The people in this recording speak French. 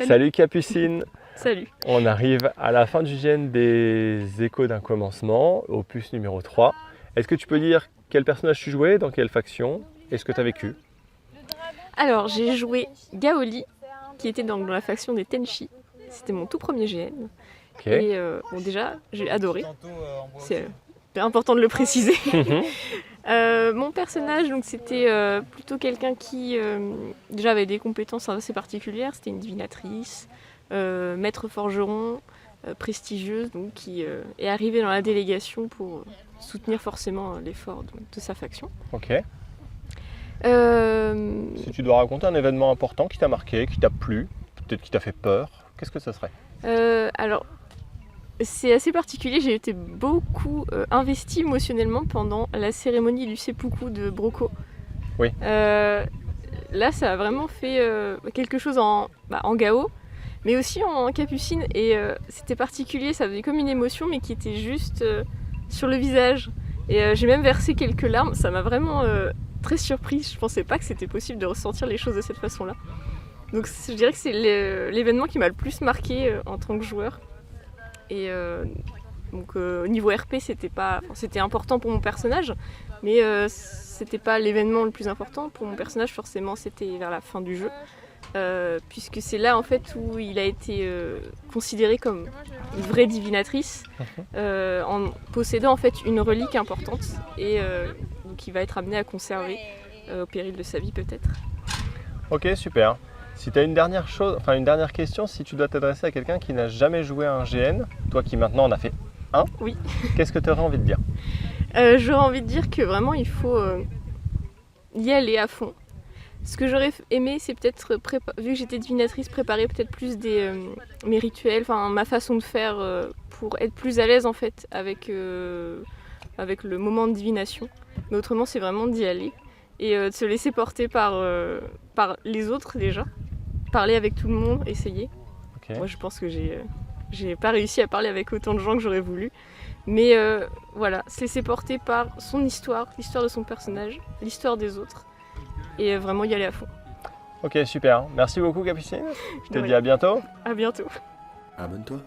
Salut Capucine. Salut. On arrive à la fin du GN des Échos d'un commencement, opus numéro 3. Est-ce que tu peux dire quel personnage tu jouais, dans quelle faction, et ce que tu as vécu? Alors, j'ai joué Gaoli, qui était dans la faction des Tenchi. C'était mon tout premier GN. Ok. Et bon, déjà, j'ai adoré. C'est important de le préciser. Mon personnage, donc, c'était plutôt quelqu'un qui déjà avait des compétences assez particulières. C'était une divinatrice, maître forgeron, prestigieuse, donc, qui est arrivée dans la délégation pour soutenir forcément l'effort de sa faction. Ok. Si tu dois raconter un événement important qui t'a marqué, qui t'a plu, peut-être qui t'a fait peur, qu'est-ce que ça serait? Alors, c'est assez particulier, j'ai été beaucoup investie émotionnellement pendant la cérémonie du seppuku de Broco. Oui. Là, ça a vraiment fait quelque chose en Gao, mais aussi en Capucine, et c'était particulier, ça faisait comme une émotion, mais qui était juste sur le visage. Et j'ai même versé quelques larmes, ça m'a vraiment très surprise, je pensais pas que c'était possible de ressentir les choses de cette façon-là. Donc je dirais que c'est l'événement qui m'a le plus marqué en tant que joueur. Et donc au niveau RP, c'était important pour mon personnage, mais c'était pas l'événement le plus important pour mon personnage. Forcément, c'était vers la fin du jeu, puisque c'est là en fait où il a été considéré comme une vraie divinatrice, en possédant en fait une relique importante, et donc il va être amené à conserver au péril de sa vie peut-être. Ok, super. Si tu as une dernière question, si tu dois t'adresser à quelqu'un qui n'a jamais joué à un GN, toi qui maintenant en as fait un, Oui. Qu'est-ce que tu aurais envie de dire? J'aurais envie de dire que vraiment il faut y aller à fond. Ce que j'aurais aimé, c'est peut-être, vu que j'étais divinatrice, préparer peut-être plus mes rituels, ma façon de faire pour être plus à l'aise en fait avec le moment de divination. Mais autrement, c'est vraiment d'y aller et de se laisser porter par les autres déjà. Parler avec tout le monde, essayer. Okay. Moi, je pense que j'ai pas réussi à parler avec autant de gens que j'aurais voulu. Mais voilà, se laisser porter par son histoire, l'histoire de son personnage, l'histoire des autres. Et vraiment y aller à fond. Ok, super. Merci beaucoup Capucine. Je te dis à bientôt. À bientôt. Abonne-toi.